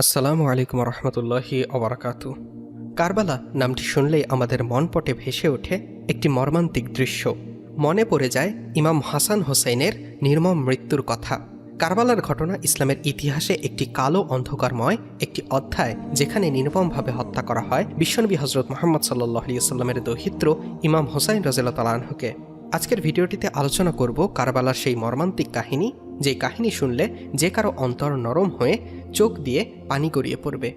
আসসালামু আলাইকুম রহমতুল্লাহি ওবারাকাতু। কারবালা নামটি শুনলেই আমাদের মন পটে ভেসে ওঠে একটি মর্মান্তিক দৃশ্য। মনে পড়ে যায় ইমাম হাসান হোসেনের নির্মম মৃত্যুর কথা। কারবালার ঘটনা ইসলামের ইতিহাসে একটি কালো অন্ধকারময় একটি অধ্যায়, যেখানে নির্মমভাবে হত্যা করা হয় বিশ্বনবী হজরত মুহাম্মদ সাল্লাল্লাহু আলাইহি ওয়াসাল্লামের দৌহিত্র ইমাম হোসাইন রাদিয়াল্লাহু তাআলা আনহুকে। আজকের ভিডিওটিতে আলোচনা করব কারবালার সেই মর্মান্তিক কাহিনী, যে কাহিনী শুনলে যে কারো অন্তর নরম হয়ে চোখ দিয়ে পানি গড়িয়ে পড়বে।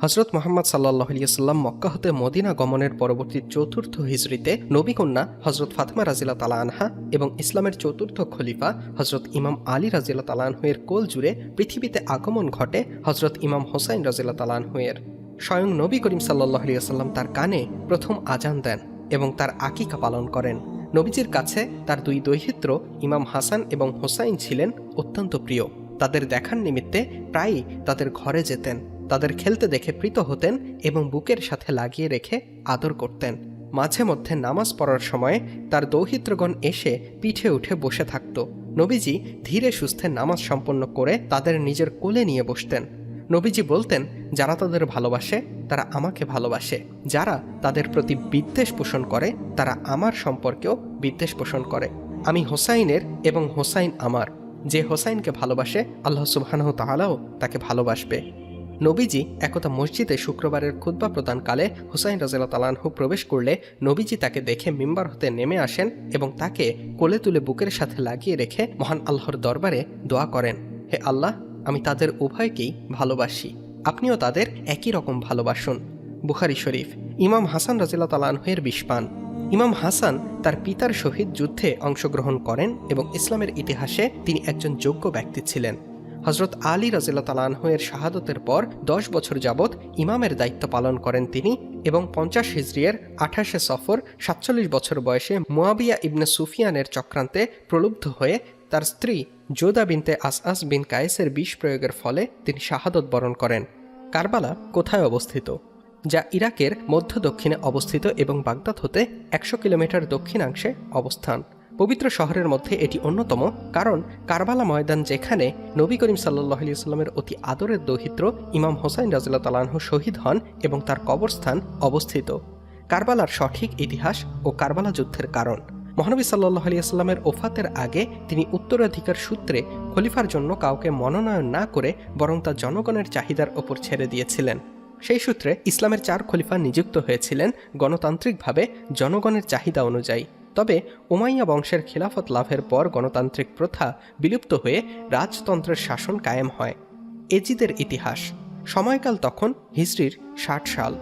হজরত মুহাম্মদ সাল্লাল্লাহু আলাইহি ওয়াসাল্লাম মক্কা হতে মদিনা গমনের পরবর্তী চতুর্থ হিজরিতে নবীকন্যা হজরত ফাতেমা রাদিয়াল্লাহু তাআলা আনহা এবং ইসলামের চতুর্থ খলিফা হজরত ইমাম আলী রাদিয়াল্লাহু তাআলা আনহুয়ের কোল জুড়ে পৃথিবীতে আগমন ঘটে হজরত ইমাম হোসাইন রাদিয়াল্লাহু তাআলা আনহুয়ের। স্বয়ং নবী করিম সাল্লাল্লাহু আলাইহি ওয়াসাল্লাম তার কানে প্রথম আজান দেন এবং তার আকিকা পালন করেন। নবীজির কাছে তার দুই দৌহিত্র ইমাম হাসান এবং হোসাইন ছিলেন অত্যন্ত প্রিয়। তাদের দেখার নিমিত্তে প্রায়ই তাদের ঘরে যেতেন, তাদের খেলতে দেখে প্রীত হতেন এবং বুকের সাথে লাগিয়ে রেখে আদর করতেন। মাঝে মধ্যে নামাজ পড়ার সময়ে তার দৌহিত্রগণ এসে পিঠে উঠে বসে থাকত। নবীজি ধীরে সুস্থে নামাজ সম্পন্ন করে তাদের নিজের কোলে নিয়ে বসতেন। নবীজি বলতেন, যারা তাদের ভালোবাসে তারা আমাকে ভালোবাসে, যারা তাদের প্রতি বিদ্বেষ পোষণ করে তারা আমার সম্পর্কেও বিদ্বেষ পোষণ করে। আমি হোসাইনের এবং হোসাইন আমার। যে হোসাইনকে ভালোবাসে আল্লাহ সুবহানাহু ওয়া তাআলাও তাকে ভালোবাসবে। নবীজি একদা মসজিদে শুক্রবারের খুতবা প্রদানকালে হোসাইন রাদিয়াল্লাহু তাআলা আনহু প্রবেশ করলে নবীজি তাকে দেখে মিম্বার হতে নেমে আসেন এবং তাকে কোলে তুলে বুকের সাথে লাগিয়ে রেখে মহান আল্লাহর দরবারে দোয়া করেন, হে আল্লাহ, আমি তাদের উভয়কেই ভালোবাসি, আপনিও তাদের একই রকম ভালোবাসুন। বুখারী শরীফ। ইমাম হাসান রাদিয়াল্লাহু তাআলা আনহুয়ের বিষপান। ইমাম হাসান তার পিতার সহিত যুদ্ধে অংশগ্রহণ করেন এবং ইসলামের ইতিহাসে তিনি একজন যোগ্য ব্যক্তি ছিলেন। হজরত আলী রাদিয়াল্লাহু তাআলা আনহুয়ের শাহাদতের পর 10 বছর যাবৎ ইমামের দায়িত্ব পালন করেন তিনি এবং 50 হিজরিয়ের 28শে সফর 47 বছর বয়সে মুয়াবিয়া ইবনে সুফিয়ানের চক্রান্তে প্রলুব্ধ হয়ে তার স্ত্রী জোদা বিনতে আসআস বিন কায়েসের বিষ প্রয়োগের ফলে তিনি শাহাদত বরণ করেন। কারবালা কোথায় অবস্থিত? যা ইরাকের মধ্য দক্ষিণে অবস্থিত এবং বাগদাদ হতে 100 কিলোমিটার দক্ষিণাংশে অবস্থান। পবিত্র শহরের মধ্যে এটি অন্যতম, কারণ কারবালা ময়দান যেখানে নবী করিম সাল্লাল্লাহু আলাইহি ওয়াসাল্লামের অতি আদরের দৌহিত্র ইমাম হোসাইন রাদিয়াল্লাহু তাআলা আনহু শহীদ হন এবং তার কবরস্থান অবস্থিত। কারবালার সঠিক ইতিহাস ও কারবালা যুদ্ধের কারণ। মহানবী সাল্লাল্লাহু আলাইহি ওয়াসাল্লামের ওফাতের আগে তিনি উত্তরাধিকার সূত্রে খলিফার জন্য কাউকে মনোনয়ন না করে বরং তা জনগণের চাহিদার ওপর ছেড়ে দিয়েছিলেন। সেই সূত্রে ইসলামের 4 খলিফা নিযুক্ত হয়েছিলেন গণতান্ত্রিকভাবে জনগণের চাহিদা অনুযায়ী। তবে উমাইয়া বংশের খিলাফত লাভের পর গণতান্ত্রিক প্রথা বিলুপ্ত হয়ে রাজতন্ত্রের শাসন কায়েম হয়। এজিদের ইতিহাস। সময়কাল তখন হিজরির 60 সাল।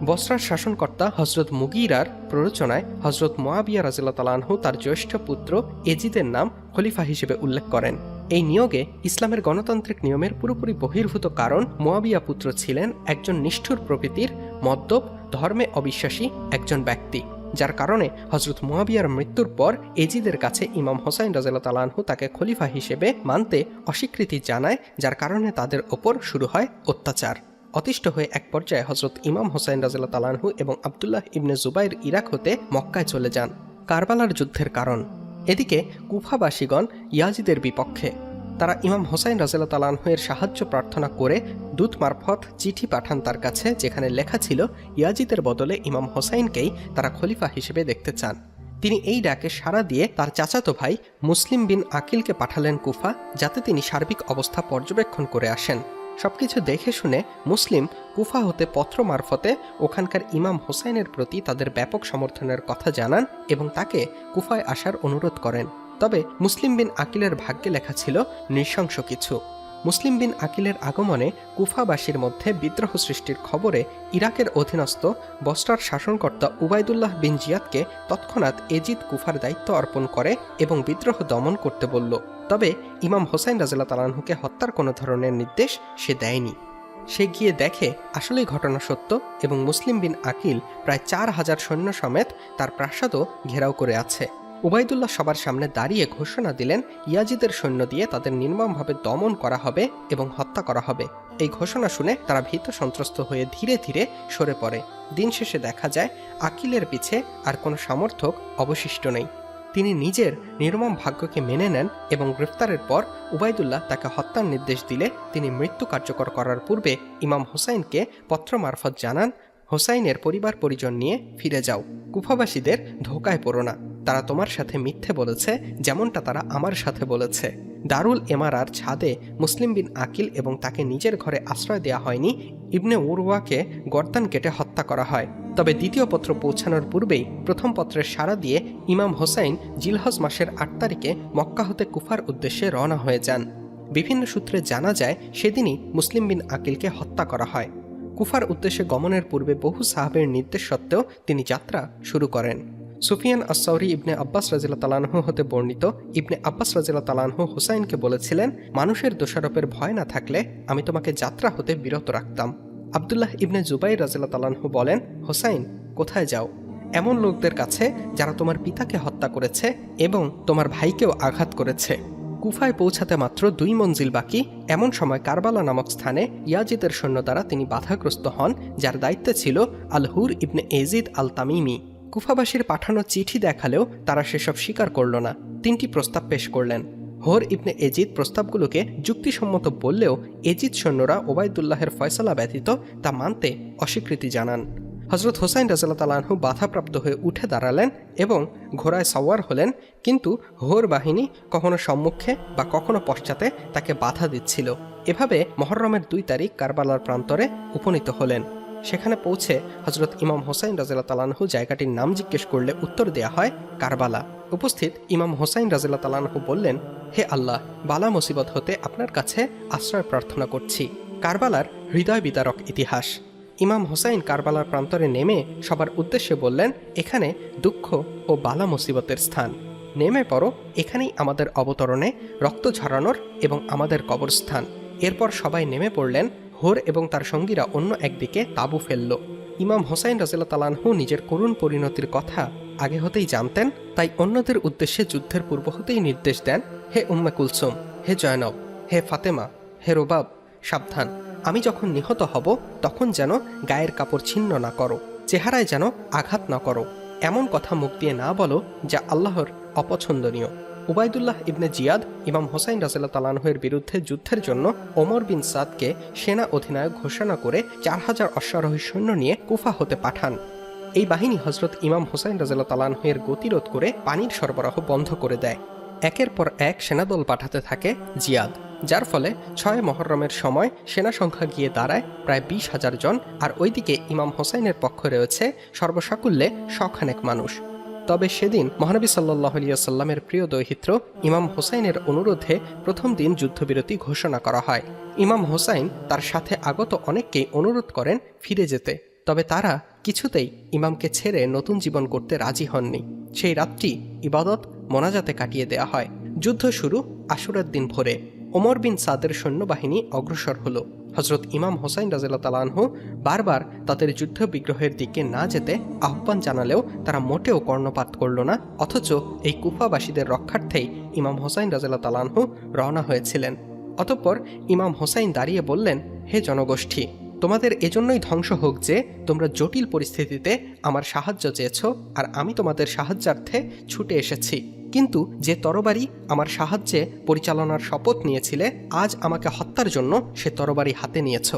বসরার শাসনকর্তা হজরত মুগীরার প্ররোচনায় হজরত মুয়াবিয়া রাদিয়াল্লাহু তাআলা আনহু তার জ্যেষ্ঠ পুত্র এজিদের নাম খলিফা হিসেবে উল্লেখ করেন। এই নিয়োগে ইসলামের গণতান্ত্রিক নিয়মের পুরোপুরি বহির্ভূত, কারণ মুয়াবিয়া পুত্র ছিলেন একজন নিষ্ঠুর প্রকৃতির মদ্যপ ধর্মে অবিশ্বাসী একজন ব্যক্তি, যার কারণে হজরত মুয়াবিয়ার মৃত্যুর পর এজিদের কাছে ইমাম হোসাইন রাদিয়াল্লাহু তাআলা আনহু তাকে খলিফা হিসেবে মানতে অস্বীকৃতি জানায়, যার কারণে তাদের ওপর শুরু হয় অত্যাচার। অতিষ্ঠ হয়ে এক পর্যায়ে হজরত ইমাম হোসাইন রাদিয়াল্লাহু তাআলা আনহু এবং আব্দুল্লাহ ইবনে জুবাইর ইরাক হতে মক্কায় চলে যান। কারবালার যুদ্ধের কারণ। এদিকে কুফাবাসীগণ ইয়াজিদের বিপক্ষে। তারা ইমাম হোসাইন রাদিয়াল্লাহু তাআলা আনহুয়ের সাহায্য প্রার্থনা করে দূত মারফত চিঠি পাঠান তার কাছে, যেখানে লেখা ছিল ইয়াজিদের বদলে ইমাম হোসাইনকেই তারা খলিফা হিসেবে দেখতে চান। তিনি এই ডাকে সাড়া দিয়ে তার চাচাতো ভাই মুসলিম বিন আকিলকে পাঠালেন কুফা, যাতে তিনি সার্বিক অবস্থা পর্যবেক্ষণ করে আসেন। সবকিছু দেখে শুনে মুসলিম কুফা হতে পত্র মারফতে ওখানকার ইমাম হোসাইনের প্রতি তাদের ব্যাপক সমর্থনের কথা জানান এবং তাকে কুফায় আসার অনুরোধ করেন। তবে মুসলিম বিন আকিলের ভাগ্যে লেখা ছিল নৃশংস কিছু। মুসলিম বিন আকিলের আগমনে কুফাবাসীর মধ্যে বিদ্রোহ সৃষ্টির খবরে ইরাকের অধীনস্থ বসরার শাসনকর্তা উবাইদুল্লাহ বিন জিয়াদকে তৎক্ষণাৎ এজিদ কুফার দায়িত্ব অর্পণ করে এবং বিদ্রোহ দমন করতে বলল। তবে ইমাম হোসাইন রাদিয়াল্লাহু তাআলা আনহুকে হত্যার কোনো ধরনের নির্দেশ সে দেয়নি। সে গিয়ে দেখে আসলেই ঘটনা সত্য এবং মুসলিম বিন আকিল প্রায় 4000 সৈন্য সমেত তার প্রাসাদও ঘেরাও করে আছে। উবাইদুল্লাহ সবার সামনে দাঁড়িয়ে ঘোষণা দিলেন, ইয়াজিদের সৈন্য দিয়ে তাদের নির্মমভাবে দমন করা হবে এবং হত্যা করা হবে। এই ঘোষণা শুনে তারা ভীত সন্ত্রস্ত হয়ে ধীরে ধীরে সরে পড়ে। দিন শেষে দেখা যায় আকিলের পিছে আর কোনো সমর্থক অবশিষ্ট নেই। তিনি নিজের নির্মম ভাগ্যকে মেনে নেন এবং গ্রেফতারের পর উবাইদুল্লাহ তাকে হত্যার নির্দেশ দিলে তিনি মৃত্যু কার্যকর করার পূর্বে ইমাম হোসাইনকে পত্র মারফত জানান, হোসাইনের পরিবার পরিজন নিয়ে ফিরে যাও, কুফাবাসীদের ধোকায় পড়ো না, তারা তোমার সাথে মিথ্যে বলেছে যেমনটা তারা আমার সাথে বলেছে। দারুল এমারার ছাদে মুসলিম বিন আকিল এবং তাকে নিজের ঘরে আশ্রয় দেওয়া হয়নি, ইবনে উরওয়াকে গর্দান কেটে হত্যা করা হয়। তবে দ্বিতীয় পত্র পৌঁছানোর পূর্বেই প্রথম পত্রের সাড়া দিয়ে ইমাম হোসাইন জিলহজ মাসের 8 তারিখে মক্কা হতে কুফার উদ্দেশ্যে রওনা হয়ে যান। বিভিন্ন সূত্রে জানা যায় সেদিনই মুসলিম বিন আকিলকে হত্যা করা হয়। কুফার উদ্দেশ্যে গমনের পূর্বে বহু সাহাবের নির্দেশ সত্ত্বেও তিনি যাত্রা শুরু করেন। সুফিয়ান আস-সাউরি ইবনে আব্বাস রাদিয়াল্লাহু তাআলা আনহু হতে বর্ণিত, ইবনে আব্বাস রাদিয়াল্লাহু তাআলা আনহু হোসাইনকে বলেছিলেন, মানুষের দোষারোপের ভয় না থাকলে আমি তোমাকে যাত্রা হতে বিরত রাখতাম। আব্দুল্লাহ ইবনে জুবাইর রাদিয়াল্লাহু তাআলা আনহু বলেন, হোসাইন কোথায় যাও? এমন লোকদের কাছে যারা তোমার পিতাকে হত্যা করেছে এবং তোমার ভাইকেও আঘাত করেছে। কুফায় পৌঁছাতে মাত্র 2 মঞ্জিল বাকি এমন সময় কারবালা নামক স্থানে ইয়াজিদের সৈন্য দ্বারা তিনি বাধাগ্রস্ত হন, যার দায়িত্বে ছিল আল হুর ইবনে এজিদ আল তামিমি। কুফাবাসীর পাঠানো চিঠি দেখালেও তারা সেসব স্বীকার করল না। 3টি প্রস্তাব পেশ করলেন। হোর ইবনে এজিদ প্রস্তাবগুলোকে যুক্তিসম্মত বললেও এজিদ সৈন্যরা ওবায়দুল্লাহের ফয়সালা ব্যতীত তা মানতে অস্বীকৃতি জানান। হজরত হোসাইন রাদিয়াল্লাহু তাআলা আনহু বাধাপ্রাপ্ত হয়ে উঠে দাঁড়ালেন এবং ঘোড়ায় সওয়ার হলেন, কিন্তু হোর বাহিনী কখনো সম্মুখে বা কখনো পশ্চাতে তাকে বাধা দিচ্ছিল। এভাবে মুহররমের 2 তারিখ কারবালার প্রান্তরে উপনীত হলেন। সেখানে পৌঁছে হজরত ইমাম হোসাইন রাদিয়াল্লাহু তাআলা আনহু জায়গাটির নাম জিজ্ঞেস করলে উত্তর দেয়া হয় কারবালা। উপস্থিত ইমাম হোসাইন রাদিয়াল্লাহু তাআলা আনহু বললেন, হে আল্লাহ, বালা মুসিবত হতে আপনার কাছে আশ্রয় প্রার্থনা করছি। কারবালার হৃদয় বিদারক ইতিহাস। ইমাম হোসাইন কারবালার প্রান্তরে নেমে সবার উদ্দেশ্যে বললেন, এখানে দুঃখ ও বালা মুসিবতের স্থান, নেমে পড়ো, এখানেই আমাদের অবতরণে রক্ত ঝরানোর এবং আমাদের কবরস্থান। এরপর সবাই নেমে পড়লেন। হোর এবং তার সঙ্গীরা অন্য একদিকে তাঁবু ফেলল। ইমাম হোসাইন রাদিয়াল্লাহু তাআলা আনহু নিজের করুণ পরিণতির কথা আগে হতেই জানতেন, তাই অন্যদের উদ্দেশ্যে যুদ্ধের পূর্ব হতেই নির্দেশ দেন, হে উম্মে কুলসুম, হে জয়নব, হে ফাতেমা, হে রোবাব, সাবধান, আমি যখন নিহত হব তখন যেন গায়ের কাপড় ছিন্ন না করো, চেহারায় যেন আঘাত না করো, এমন কথা মুখ দিয়ে না বলো যা আল্লাহর অপছন্দনীয়। উবাইদুল্লাহ ইবনে জিয়াদ ইমাম হোসাইন রাদিয়াল্লাহু তাআলা আনহুর বিরুদ্ধে যুদ্ধের জন্য ওমর বিন সাদকে সেনা অধিনায়ক ঘোষণা করে 4000 অশ্বারোহী সৈন্য নিয়ে কুফা হতে পাঠান। এই বাহিনী হজরত ইমাম হোসাইন রাদিয়াল্লাহু তাআলা আনহুর গতিরোধ করে পানির সরবরাহ বন্ধ করে দেয়। একের পর এক সেনাদল পাঠাতে থাকে জিয়াদ, যার ফলে 6 মুহররমের সময় সেনা সংখ্যা গিয়ে দাঁড়ায় প্রায় 20,000 জন। আর ওইদিকে ইমাম হোসাইনের পক্ষে রয়েছে সর্বসাকুল্যে 100 মানুষ। তবে সেদিন মহানবী সাল্লাল্লাহু আলাইহি ওয়াসাল্লামের প্রিয় দৌহিত্র ইমাম হোসাইনের অনুরোধে প্রথম দিন যুদ্ধবিরতি ঘোষণা করা হয়। ইমাম হোসাইন তার সাথে আগত অনেককেই অনুরোধ করেন ফিরে যেতে, তবে তারা কিছুতেই ইমামকে ছেড়ে নতুন জীবন করতে রাজি হননি। সেই রাতটি ইবাদত মোনাজাতে কাটিয়ে দেয়া হয়। যুদ্ধ শুরু আশুরার দিন ভোরে। ওমর বিন সাদের সৈন্যবাহিনী অগ্রসর হলো। হজরত ইমাম হোসাইন রাদিয়াল্লাহু তাআলা আনহু বারবার তাদের যুদ্ধ বিগ্রহের দিকে না যেতে আহ্বান জানালেও তারা মোটেও কর্ণপাত করল না। অথচ এই কুফাবাসীদের রক্ষার্থেই ইমাম হোসাইন রাদিয়াল্লাহু তাআলা আনহু রওনা হয়েছিলেন। অতঃপর ইমাম হোসাইন দাঁড়িয়ে বললেন, হে জনগোষ্ঠী, তোমাদের এজন্যই ধ্বংস হোক যে তোমরা জটিল পরিস্থিতিতে আমার সাহায্য চেয়েছ, আর আমি তোমাদের সাহায্যার্থে ছুটে এসেছি। কিন্তু যে তরবারি আমার সাহায্যে পরিচালনার শপথ নিয়েছিলে, আজ আমাকে হত্যার জন্য সে তরবারি হাতে নিয়েছ।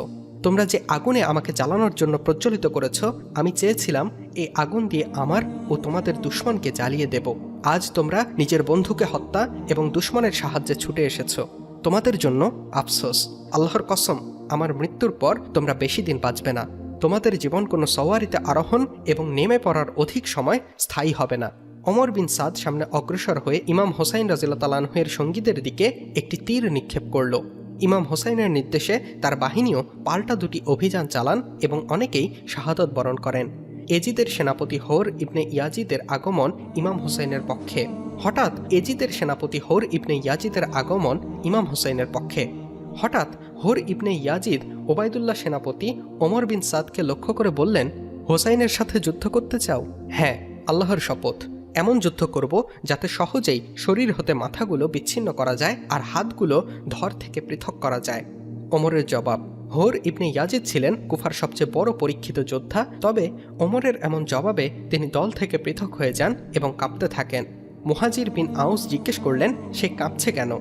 তোমরা যে আগুনে আমাকে জ্বালানোর জন্য প্রজ্বলিত করেছ, আমি চেয়েছিলাম এই আগুন দিয়ে আমার ও তোমাদের দুশমনকে জ্বালিয়ে দেব। আজ তোমরা নিজের বন্ধুকে হত্যা এবং দুশমনের সাহায্যে ছুটে এসেছ। তোমাদের জন্য আফসোস। আল্লাহর কসম, আমার মৃত্যুর পর তোমরা বেশি দিন বাঁচবে না। তোমাদের জীবন কোনো সওয়ারিতে আরোহণ এবং নেমে পড়ার অধিক সময় স্থায়ী হবে না। ওমর বিন সাদ সামনে অগ্রসর হয়ে ইমাম হোসাইন রাদিয়াল্লাহু তাআলা আনহুর সঙ্গীদের দিকে একটি তীর নিক্ষেপ করল। ইমাম হোসাইনের নির্দেশে তার বাহিনীও পাল্টা 2টি অভিযান চালান এবং অনেকেই শাহাদত বরণ করেন। এজিদের সেনাপতি হোর ইবনে ইয়াজিদের আগমন ইমাম হোসাইনের পক্ষে। হঠাৎ এজিদের সেনাপতি হোর ইবনে ইয়াজিদের আগমন ইমাম হোসাইনের পক্ষে। হঠাৎ হোর ইবনে ইয়াজিদ ওবায়দুল্লাহ সেনাপতি ওমর বিন সাদকে লক্ষ্য করে বললেন, হোসাইনের সাথে যুদ্ধ করতে চাও? হ্যাঁ, আল্লাহর শপথ, এমন যুদ্ধ করব যাতে সহজেই শরীর হতে মাথাগুলো বিচ্ছিন্ন করা যায় আর হাতগুলো ধর থেকে পৃথক করা যায়। ওমরের জবাব। হোর ইবনে ইয়াজিদ ছিলেন কুফার সবচেয়ে বড় পরীক্ষিত যোদ্ধা। তবে ওমরের এমন জবাবে তিনি দল থেকে পৃথক হয়ে যান এবং কাঁপতে থাকেন। মুহাজির বিন আউস জিজ্ঞেস করলেন, সে কাঁপছে কেন?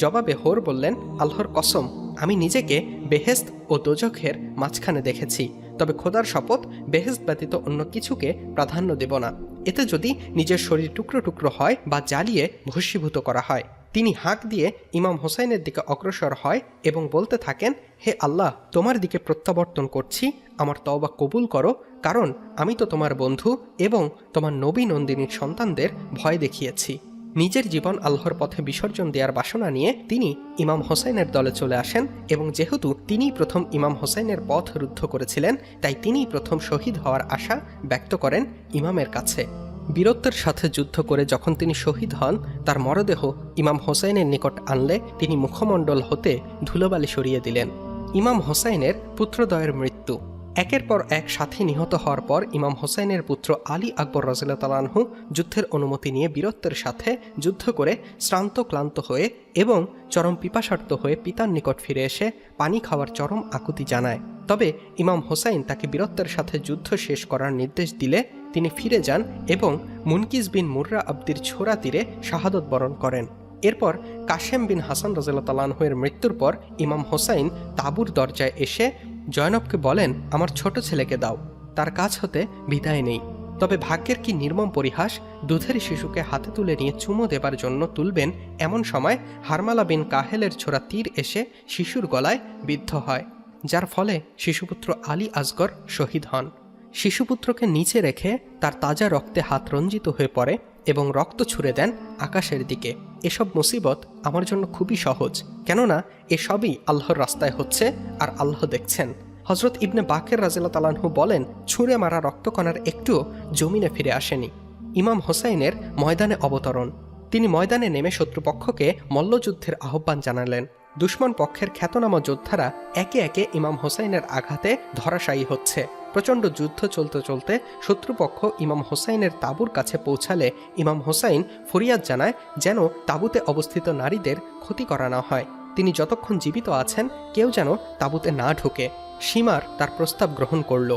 জবাবে হোর বললেন, আল্লাহর কসম, আমি নিজেকে বেহেশত ও দোজখের মাঝখানে দেখেছি, তবে খোদার শপথ, বেহেশত ব্যতীত অন্য কিছুকে প্রাধান্য দেব না। এতে যদি নিজের শরীর টুকরো টুকরো হয় বা জ্বালিয়ে ভস্মীভূত করা হয়। তিনি হাঁক দিয়ে ইমাম হোসাইনের দিকে অগ্রসর হয় এবং বলতে থাকেন, হে আল্লাহ, তোমার দিকে প্রত্যাবর্তন করছি, আমার তওবা কবুল করো, কারণ আমি তো তোমার বন্ধু এবং তোমার নবী নন্দিনীর সন্তানদের ভয় দেখিয়েছি। নিজের জীবন আল্লাহর পথে বিসর্জন দেওয়ার বাসনা নিয়ে তিনি ইমাম হোসাইনের দলে চলে আসেন এবং যেহেতু তিনিই প্রথম ইমাম হোসাইনের পথ রুদ্ধ করেছিলেন, তাই তিনিই প্রথম শহীদ হওয়ার আশা ব্যক্ত করেন ইমামের কাছে। বীরত্বের সাথে যুদ্ধ করে যখন তিনি শহীদ হন, তার মরদেহ ইমাম হোসাইনের নিকট আনলে তিনি মুখমণ্ডল হতে ধুলোবালি সরিয়ে দিলেন। ইমাম হোসাইনের পুত্রদ্বয়ের মৃত্যু। একের পর এক সাথী নিহত হওয়ার পর ইমাম হোসাইনের পুত্র আলী আকবর রাদিয়াল্লাহু তাআলা আনহু যুদ্ধের অনুমতি নিয়ে বীরত্বের সাথে যুদ্ধ করে শ্রান্ত ক্লান্ত হয়ে এবং চরম পিপাসার্ত হয়ে পিতার নিকট ফিরে এসে পানি খাওয়ার চরম আকুতি জানায়। তবে ইমাম হোসাইন তাকে বীরত্বের সাথে যুদ্ধ শেষ করার নির্দেশ দিলে তিনি ফিরে যান এবং মুনকিস বিন মুররা আব্দির ছোড়া তীরে শাহাদত বরণ করেন। এরপর কাশেম বিন হাসান রাদিয়াল্লাহু তাআলা আনহুর মৃত্যুর পর ইমাম হোসাইন তাঁবুর দরজায় এসে জয়নবকে বলেন, আমার ছোট ছেলেকে দাও, তার কাছ হতে বিদায় নেই। তবে ভাগ্যের কি নির্মম পরিহাস, দুধের শিশুকে হাতে তুলে নিয়ে চুমো দেবার জন্য তুলবেন এমন সময় হারমালা বিন কাহেলের ছোড়া তীর এসে শিশুর গলায় বিদ্ধ হয়, যার ফলে শিশুপুত্র আলী আসগর শহীদ হন। শিশুপুত্রকে নিচে রেখে তার তাজা রক্তে হাত রঞ্জিত হয়ে পড়ে এবং রক্ত ছুঁড়ে দেন আকাশের দিকে। এসব মুসিবত আমার জন্য খুবই সহজ, কেননা এসবই আল্লাহর রাস্তায় হচ্ছে আর আল্লাহ দেখছেন। হজরত ইবনে বাকের রাদিয়াল্লাহু তাআলা আনহু বলেন, ছুঁড়ে মারা রক্তকণার একটুও জমিনে ফিরে আসেনি। ইমাম হোসাইনের ময়দানে অবতরণ। তিনি ময়দানে নেমে শত্রুপক্ষকে মল্লযুদ্ধের আহ্বান জানালেন। দুশমন পক্ষের খ্যাতনামা যোদ্ধারা একে একে ইমাম হোসাইনের আঘাতে ধরাশায়ী হচ্ছে। প্রচণ্ড যুদ্ধ চলতে চলতে শত্রুপক্ষ ইমাম হোসাইনের তাঁবুর কাছে পৌঁছালে ইমাম হোসাইন ফরিয়াদ জানায় যেন তাঁবুতে অবস্থিত নারীদের ক্ষতি করা না হয়। তিনি যতক্ষণ জীবিত আছেন কেউ যেন তাঁবুতে না ঢোকে। সীমার তার প্রস্তাব গ্রহণ করল।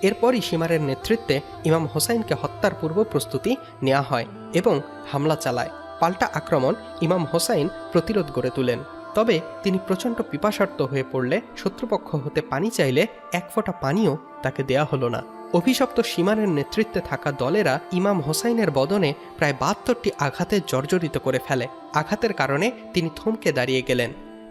এরপরই সীমারের নেতৃত্বে ইমাম হোসাইনকে হত্যার পূর্ব প্রস্তুতি নেওয়া হয় এবং হামলা চালায়। পাল্টা আক্রমণ ইমাম হোসাইন প্রতিরোধ গড়ে তোলেন। তবে তিনি প্রচণ্ড পিপাসার্ত হয়ে পড়লে শত্রুপক্ষ হতে পানি চাইলে এক ফোঁটা পানিও তাকে দেয়া হলো না। অভিশপ্ত সীমারের নেতৃত্বে থাকা দলেরা ইমাম হোসাইনের বদনে প্রায় ৭২টি আঘাতে জর্জরিত করে ফেলে। আঘাতের কারণে তিনি থমকে দাঁড়িয়ে গেলেন।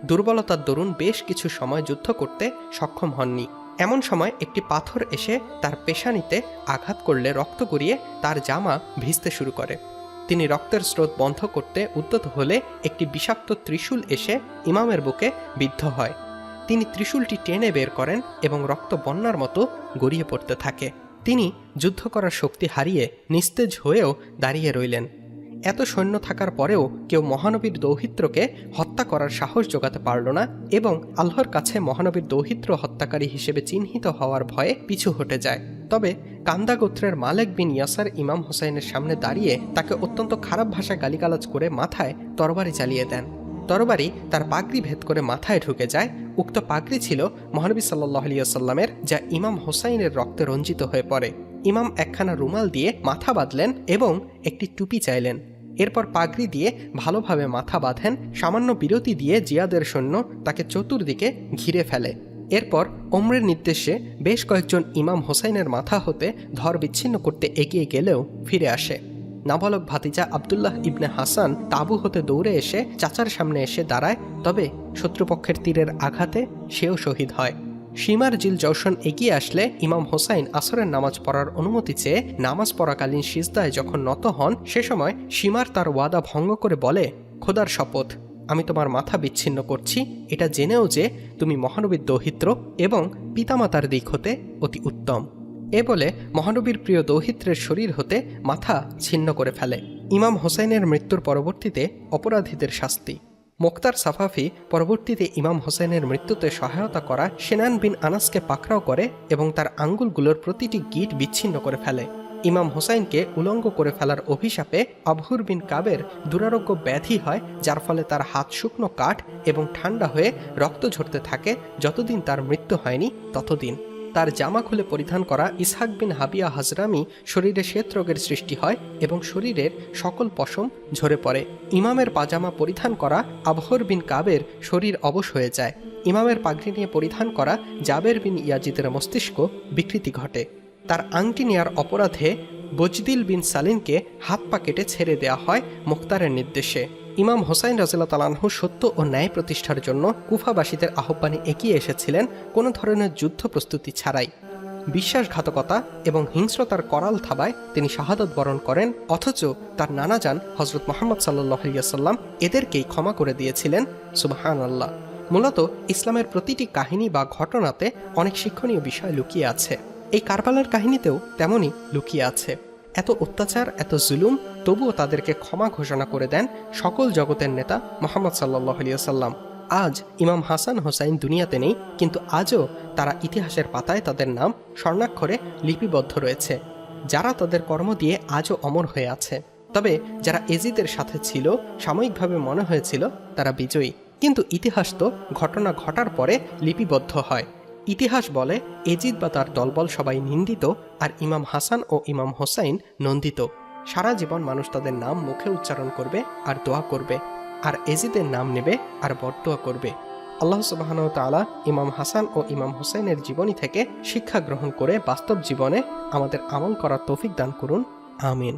দুর্বলতার দরুন বেশ কিছু সময় যুদ্ধ করতে সক্ষম হননি। এমন সময় একটি পাথর এসে তার পেশানিতে আঘাত করলে রক্ত গড়িয়ে তার জামা ভিজতে শুরু করে। তিনি রক্তের স্রোত বন্ধ করতে উদ্যত হলে একটি বিষাক্ত ত্রিশূল এসে ইমামের বুকে বিদ্ধ হয়। তিনি ত্রিশূলটি টেনে বের করেন এবং রক্ত বন্যার মতো গড়িয়ে পড়তে থাকে। তিনি যুদ্ধ করার শক্তি হারিয়ে নিস্তেজ হয়েও দাঁড়িয়ে রইলেন। এত সৈন্য থাকার পরেও কেউ মহানবীর দৌহিত্রকে হত্যা করার সাহস জোগাতে পারল না এবং আল্লাহর কাছে মহানবীর দৌহিত্র হত্যাকারী হিসেবে চিহ্নিত হওয়ার ভয়ে পিছু হটে যায়। তবে কান্দা গোত্রের মালেক বিন ইয়াসার ইমাম হোসাইনের সামনে দাঁড়িয়ে তাকে অত্যন্ত খারাপ ভাষায় গালিগালাজ করে মাথায় তরবারি চালিয়ে দেন। তরবারি তার পাগড়ি ভেদ করে মাথায় ঢুকে যায়। উক্ত পাগড়ি ছিল মহানবী সাল্লাল্লাহু আলাইহি ওয়াসাল্লামের, যা ইমাম হোসাইনের রক্তে রঞ্জিত হয়ে পড়ে। ইমাম একখানা রুমাল দিয়ে মাথা বাঁধলেন এবং একটি টুপি চাইলেন। এরপর পাগড়ি দিয়ে ভালোভাবে মাথা বাঁধেন। সামান্য বিরতি দিয়ে জিয়াদের সৈন্য তাকে চতুর্দিকে ঘিরে ফেলে। এরপর ওমরের নির্দেশে বেশ কয়েকজন ইমাম হোসাইনের মাথা হতে ধর বিচ্ছিন্ন করতে এগিয়ে গেলেও ফিরে আসে। নাবালক ভাতিজা আবদুল্লাহ ইবনে হাসান তাঁবু হতে দৌড়ে এসে চাচার সামনে এসে দাঁড়ায়, তবে শত্রুপক্ষের তীরের আঘাতে সেও শহীদ হয়। সীমার জিল জওশন এগিয়ে আসলে ইমাম হোসাইন আসরের নামাজ পড়ার অনুমতি চেয়ে নামাজ পড়াকালীন সিজদায় যখন নত হন, সে সময় সীমার তার ওয়াদা ভঙ্গ করে বলে, খোদার শপথ, আমি তোমার মাথা বিচ্ছিন্ন করছি, এটা জেনেও যে তুমি মহানবীর দৌহিত্র এবং পিতামাতার দিক হতে অতি উত্তম। এ বলে মহানবীর প্রিয় দৌহিত্রের শরীর হতে মাথা ছিন্ন করে ফেলে। ইমাম হোসাইনের মৃত্যুর পরবর্তীতে অপরাধীদের শাস্তি। মোক্তার সাফাফি পরবর্তীতে ইমাম হোসাইনের মৃত্যুতে সহায়তা করা সেনান বিন আনাসকে পাকড়াও করে এবং তার আঙ্গুলগুলোর প্রতিটি গিট বিচ্ছিন্ন করে ফেলে। ইমাম হোসাইনকে উলঙ্গ করে ফেলার অভিশাপে আবহুর বিন কাবের দুরারোগ্য ব্যাধি হয়, যার ফলে তার হাত শুকনো কাঠ এবং ঠান্ডা হয়ে রক্ত ঝরতে থাকে। যতদিন তার মৃত্যু হয়নি ততদিন। তার জামা খুলে পরিধান করা ইসহাক বিন হাবিয়া হাজরামি শরীরে শ্বেত রোগের সৃষ্টি হয় এবং শরীরের সকল পশম ঝরে পড়ে। ইমামের পাজামা পরিধান করা আবহর বিন কাবের শরীর অবশ হয়ে যায়। ইমামের পাগড়ি নিয়ে পরিধান করা জাবের বিন ইয়াজিদের মস্তিষ্ক বিকৃতি ঘটে। তার আংটি নেয়ার অপরাধে বজদিল বিন সালিনকে হাত পা কেটে ছেড়ে দেওয়া হয় মুখতারের নির্দেশে। ইমাম হোসাইন রাদিয়াল্লাহু তাআলা আনহু সত্য ও ন্যায় প্রতিষ্ঠার জন্য কুফাবাসীদের আহ্বানে এগিয়ে এসেছিলেন কোনো ধরনের যুদ্ধ প্রস্তুতি ছাড়াই। বিশ্বাসঘাতকতা এবং হিংস্রতার করাল থাবায় তিনি শাহাদত বরণ করেন, অথচ তার নানাজান হযরত মুহাম্মদ সাল্লাল্লাহু আলাইহি ওয়াসাল্লাম এদেরকেই ক্ষমা করে দিয়েছিলেন। সুবহানাল্লাহ। মূলত ইসলামের প্রতিটি কাহিনী বা ঘটনাতে অনেক শিক্ষণীয় বিষয় লুকিয়ে আছে। এই কারবালার কাহিনীতেও তেমনই লুকিয়ে আছে। এত অত্যাচার, এত জুলুম, তবুও তাদেরকে ক্ষমা ঘোষণা করে দেন সকল জগতের নেতা মুহাম্মদ সাল্লাল্লাহু আলাইহি ওয়াসাল্লাম। আজ ইমাম হাসান হোসাইন দুনিয়াতে নেই, কিন্তু আজও তারা ইতিহাসের পাতায় তাদের নাম স্বর্ণাক্ষরে লিপিবদ্ধ রয়েছে, যারা তাদের কর্ম দিয়ে আজও অমর হয়ে আছে। তবে যারা এজিদের সাথে ছিল, সাময়িকভাবে মনে হয়েছিল তারা বিজয়ী, কিন্তু ইতিহাস তো ঘটনা ঘটার পরে লিপিবদ্ধ হয়। ইতিহাস বলে এজিদ বা তার দলবল সবাই নিন্দিত, আর ইমাম হাসান ও ইমাম হোসাইন নন্দিত। সারা জীবন মানুষ তাদের নাম মুখে উচ্চারণ করবে আর দোয়া করবে, আর এজিদের নাম নেবে আর বদদোয়া করবে। আল্লাহ সুবহানাহু ওয়া তাআলা ইমাম হাসান ও ইমাম হোসাইনের জীবনী থেকে শিক্ষা গ্রহণ করে বাস্তব জীবনে আমাদের আমল করার তৌফিক দান করুন। আমিন।